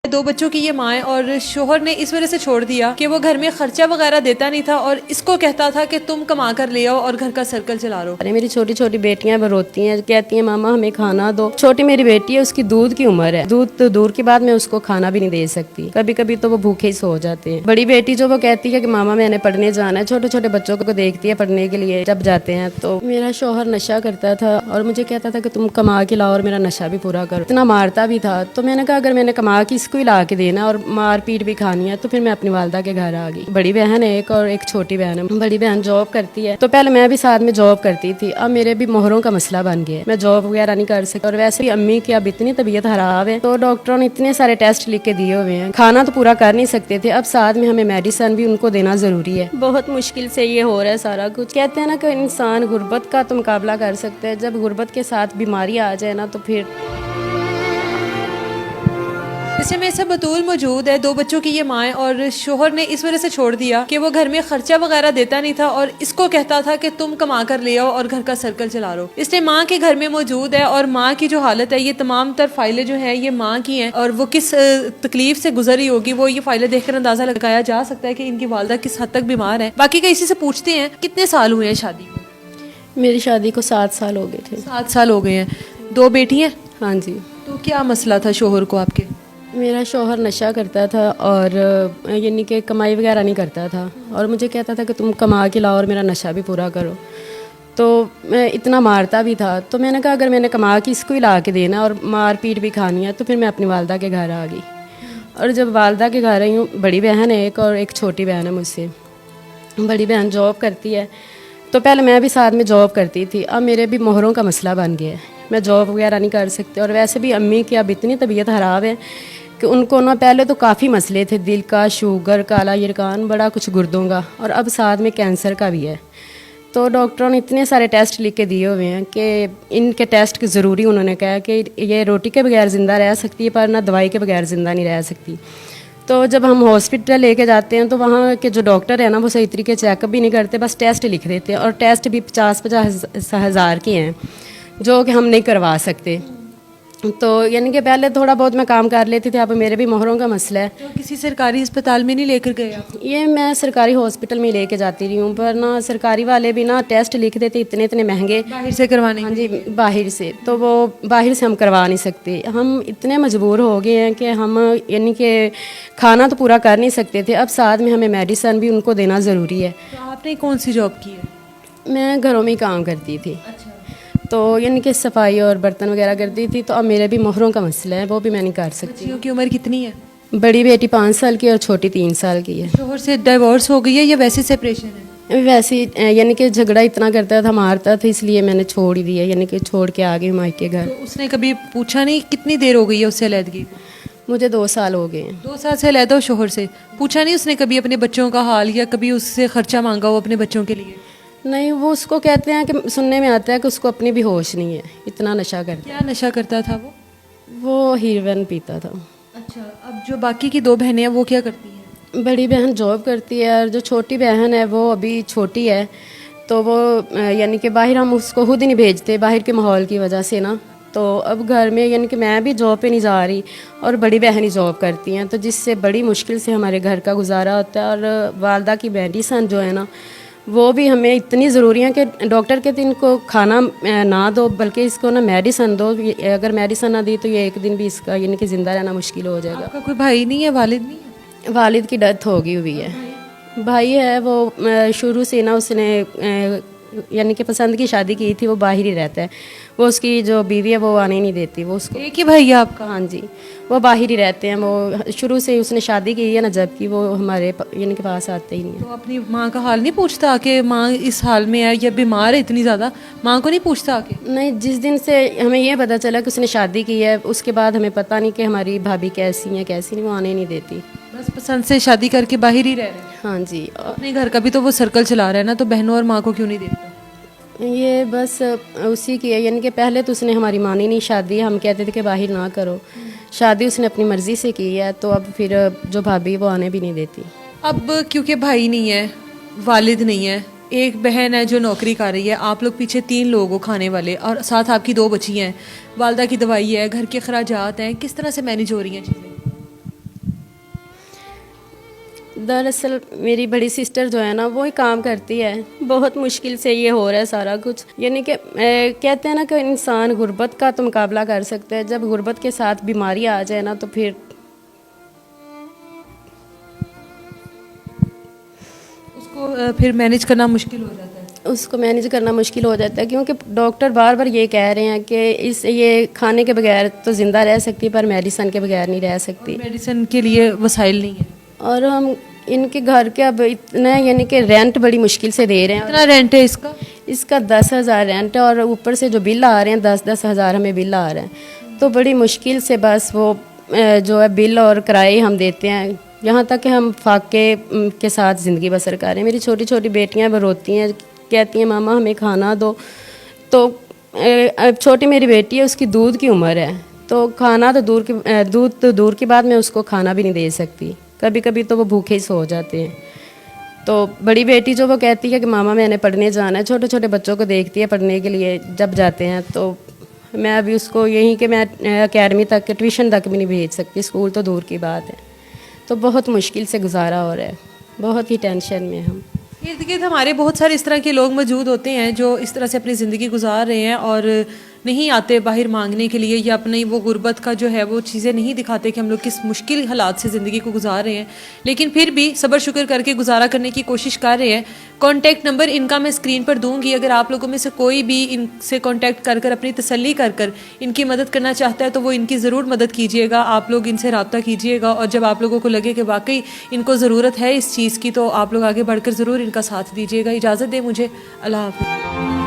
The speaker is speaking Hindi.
दो बच्चों की ये माँ है और शोहर ने इस वजह से छोड़ दिया कि वो घर में खर्चा वगैरह देता नहीं था और इसको कहता था कि तुम कमा कर ले आओ और घर का सर्कल चला लो। अरे मेरी छोटी छोटी बेटियां रोती हैं, कहती हैं मामा हमें खाना दो। छोटी मेरी बेटी है, उसकी दूध की उम्र है, दूध तो दूर की बात मैं उसको खाना भी नहीं दे सकती, कभी कभी तो वो भूखे ही सो जाते हैं। बड़ी बेटी जो वो कहती है कि मामा मैंने पढ़ने जाना है, छोटे छोटे बच्चों को देखती है पढ़ने के लिए जब जाते हैं। तो मेरा शोहर नशा करता था और मुझे कहता था कि तुम कमा के लाओ और मेरा नशा भी पूरा करो, इतना मारता भी था। तो मैंने कहा अगर मैंने कमा के इसको ही ला के देना और मार पीट भी खानी है तो फिर मैं अपनी वालदा के घर आ गई। बड़ी बहन है एक और एक छोटी बहन है। बड़ी बहन जॉब करती है, तो पहले मैं भी साथ में जॉब करती थी, अब मेरे भी मोहरों का मसला बन गया है, मैं जॉब वगैरह नहीं कर सकती। और वैसे भी अम्मी की अब इतनी तबीयत खराब है तो डॉक्टरों ने इतने सारे टेस्ट लिख के दिए हुए हैं, खाना तो पूरा कर नहीं सकते थे, अब साथ में हमें मेडिसिन भी उनको देना जरूरी है। बहुत मुश्किल से ये हो रहा है सारा कुछ। कहते हैं ना कि इंसान गुर्बत का तो मुकाबला कर सकते हैं, जब गुर्बत के साथ बीमारी आ जाए ना तो फिर। जैसे में सब बतूल मौजूद है, दो बच्चों की ये माँ है और शोहर ने इस वजह से छोड़ दिया कि वो घर में खर्चा वगैरह देता नहीं था और इसको कहता था कि तुम कमा कर ले आओ और घर का सर्कल चला लो। इसलिए माँ के घर में मौजूद है और माँ की जो हालत है, ये तमाम तर फाइलें जो है ये माँ की हैं और वो किस तकलीफ से गुजरी होगी वो ये फाइलें देखकर अंदाजा लगाया जा सकता है कि इनकी वालदा किस हद तक बीमार है। बाकी का इसी से पूछते हैं, कितने साल हुए हैं शादी को? मेरी शादी को 7 साल हो गए थे। 7 साल हो गए हैं। 2 बेटी हैं? हाँ जी। तो क्या मसला था शोहर को आपके? मेरा शौहर नशा करता था और यानी कि कमाई वगैरह नहीं करता था और मुझे कहता था कि तुम कमा के लाओ और मेरा नशा भी पूरा करो। तो मैं इतना मारता भी था, तो मैंने कहा अगर मैंने कमा के इसको ही ला के देना और मार पीट भी खानी है तो फिर मैं अपनी वालदा के घर आ गई। और जब वालदा के घर आई हूँ, बड़ी बहन है एक और एक छोटी बहन है मुझसे। बड़ी बहन जॉब करती है, तो पहले मैं भी साथ में जॉब करती थी, अब मेरे भी मोहरों का मसला बन गया है, मैं जॉब वगैरह नहीं कर सकती। और वैसे भी अम्मी की अब इतनी तबीयत ख़राब है कि उनको ना पहले तो काफ़ी मसले थे, दिल का, शुगर, काला यरकान, बड़ा कुछ गुर्दों का, और अब साथ में कैंसर का भी है। तो डॉक्टरों ने इतने सारे टेस्ट लिख के दिए हुए हैं कि इनके टेस्ट की ज़रूरी, उन्होंने कहा कि ये रोटी के बगैर ज़िंदा रह सकती है पर ना दवाई के बगैर ज़िंदा नहीं रह सकती। तो जब हम हॉस्पिटल लेके जाते हैं तो वहाँ के जो डॉक्टर है ना वो सही तरीके चेकअप भी नहीं करते, बस टेस्ट लिख देते हैं और टेस्ट भी 50-50 हज़ार के हैं जो कि हम नहीं करवा सकते। तो यानी कि पहले थोड़ा बहुत मैं काम कर लेती थी, अब मेरे भी मोहरों का मसला है। तो किसी सरकारी अस्पताल में नहीं लेकर गए आप? ये मैं सरकारी हॉस्पिटल में लेके जाती रही हूँ, पर ना सरकारी वाले भी ना टेस्ट लिख देते इतने इतने महंगे बाहर से करवाने। हाँ जी, बाहर से, तो वो बाहर से हम करवा नहीं सकते। हम इतने मजबूर हो गए हैं कि हम यानी कि खाना तो पूरा कर नहीं सकते थे, अब साथ में हमें मेडिसिन भी उनको देना ज़रूरी है। तो आपने कौन सी जॉब की है? मैं घरों में ही काम करती थी। अच्छा। तो यानी कि सफाई और बर्तन वगैरह करती थी, तो अब मेरे भी मोहरों का मसला है, वो भी मैं नहीं कर सकती। बच्चियों की उम्र कितनी है? बड़ी बेटी 5 साल की और छोटी 3 साल की है। शोहर से डाइवोर्स हो गई है या वैसे सेपरेशन है? वैसे यानी कि झगड़ा इतना करता था, मारता था, इसलिए मैंने छोड़ ही दिया, यानी कि छोड़ के आ गई मायके घर। तो उसने कभी पूछा नहीं कितनी देर हो गई है उससे अलहदगी? मुझे 2 साल हो गए हैं। 2 साल से अलहदा हो शोहर से, पूछा नहीं उसने कभी अपने बच्चों का हाल या कभी उससे खर्चा मांगा हो अपने बच्चों के लिए? नहीं, वो उसको कहते हैं कि सुनने में आता है कि उसको अपनी भी होश नहीं है, इतना नशा करता। क्या नशा करता था वो हीरोइन पीता था। अच्छा। अब जो बाकी की 2 बहनें हैं वो क्या करती हैं? बड़ी बहन जॉब करती है और जो छोटी बहन है वो अभी छोटी है, तो वो यानी कि बाहर हम उसको खुद ही नहीं भेजते बाहर के माहौल की वजह से ना। तो अब घर में यानी कि मैं भी जॉब पे नहीं जा रही और बड़ी बहन ही जॉब करती हैं, तो जिससे बड़ी मुश्किल से हमारे घर का गुजारा होता है। और वालदा की मेडिसिन जो है ना वो भी हमें इतनी ज़रूरी है कि डॉक्टर कहते इनको खाना ना दो बल्कि इसको ना मेडिसिन दो, अगर मेडिसिन ना दी तो ये एक दिन भी इसका यानी कि ज़िंदा रहना मुश्किल हो जाएगा। आपका कोई भाई नहीं है, वालिद नहीं है? वालिद की डेथ हो गई हुई है। भाई है वो शुरू से ना उसने यानी कि पसंद की शादी की थी, वो बाहर ही रहता है, वो उसकी जो बीवी है वो आने नहीं देती, वो उसको। एक ही भाई है आपका? हाँ जी, वो बाहर ही रहते हैं, वो शुरू से उसने शादी की है ना, जबकि वो हमारे यानी के पास आते ही नहीं है। तो अपनी माँ का हाल नहीं पूछता कि माँ इस हाल में है या बीमार है इतनी ज़्यादा, माँ को नहीं पूछता आके? नहीं, जिस दिन से हमें ये पता चला कि उसने शादी की है उसके बाद हमें पता नहीं कि हमारी भाभी कैसी है कैसी नहीं, वो आने नहीं देती, बस पसंद से शादी करके बाहर ही रह रहे हैं। हाँ जी। अपने घर का भी तो वो सर्कल चला रहा है ना, तो बहनों और माँ को क्यों नहीं देखता? ये बस उसी की है, यानी कि पहले तो उसने हमारी मानी नहीं शादी, हम कहते थे कि बाहर ना करो, शादी उसने अपनी मर्ज़ी से की है, तो अब फिर जो भाभी वो आने भी नहीं देती। अब क्योंकि भाई नहीं है, वालिद नहीं है, एक बहन है जो नौकरी कर रही है, आप लोग पीछे 3 लोग हो खाने वाले और साथ आपकी 2 बच्ची हैं, वालदा की दवाई है, घर के अखराजात हैं, किस तरह से मैनेज हो रही हैं चीज़ें? दरअसल मेरी बड़ी सिस्टर जो है ना वो ही काम करती है, बहुत मुश्किल से ये हो रहा है सारा कुछ। यानी कि कहते हैं ना कि इंसान गुर्बत का तो मुकाबला कर सकता है, जब गुर्बत के साथ बीमारी आ जाए ना तो फिर उसको फिर मैनेज करना मुश्किल हो जाता है। उसको मैनेज करना मुश्किल हो जाता है, क्योंकि डॉक्टर बार बार ये कह रहे हैं कि ये खाने के बगैर तो ज़िंदा रह सकती है पर मेडिसिन के बगैर नहीं रह सकती, मेडिसिन के लिए वसाइल नहीं है। और हम इनके घर के अब इतना यानी कि रेंट बड़ी मुश्किल से दे रहे हैं। कितना रेंट है इसका? इसका 10,000 रेंट है और ऊपर से जो बिल आ रहे हैं 10-10 हज़ार हमें बिल आ रहे हैं, तो बड़ी मुश्किल से बस वो जो है बिल और किराए हम देते हैं, यहाँ तक कि हम फाके के साथ ज़िंदगी बसर कर रहे हैं। मेरी छोटी छोटी बेटियाँ वो रोती हैं, कहती हैं मामा हमें खाना दो। तो अब छोटी मेरी बेटी है, उसकी दूध की उम्र है, तो खाना तो दूध तो दूर की बात, मैं उसको खाना भी नहीं दे सकती, कभी कभी तो वो भूखे ही सो जाते हैं। तो बड़ी बेटी जो वो कहती है कि मामा मैंने पढ़ने जाना है, छोटे छोटे बच्चों को देखती है पढ़ने के लिए जब जाते हैं, तो मैं अभी उसको यहीं कि मैं अकेडमी तक ट्यूशन तक भी नहीं भेज सकती, स्कूल तो दूर की बात है। तो बहुत मुश्किल से गुजारा हो रहा है, बहुत ही टेंशन में हम। इर्द गिर्द हमारे बहुत सारे इस तरह के लोग मौजूद होते हैं जो इस तरह से अपनी ज़िंदगी गुजार रहे हैं और नहीं आते बाहर मांगने के लिए, या अपनी वो गुर्बत का जो है वो चीज़ें नहीं दिखाते कि हम लोग किस मुश्किल हालात से ज़िंदगी को गुजार रहे हैं, लेकिन फिर भी सब्र शुक्र करके गुजारा करने की कोशिश कर रहे हैं। कॉन्टैक्ट नंबर इनका मैं स्क्रीन पर दूंगी, अगर आप लोगों में से कोई भी इनसे कॉन्टैक्ट कर कर अपनी तसल्ली कर कर इनकी मदद करना चाहता है तो वो इनकी ज़रूर मदद कीजिएगा, आप लोग इनसे रब्ता कीजिएगा, और जब आप लोगों को लगे कि वाकई इनको ज़रूरत है इस चीज़ की तो आप लोग आगे बढ़कर ज़रूर इनका साथ दीजिएगा। इजाज़त दें मुझे, अल्लाह हाफ़िज़।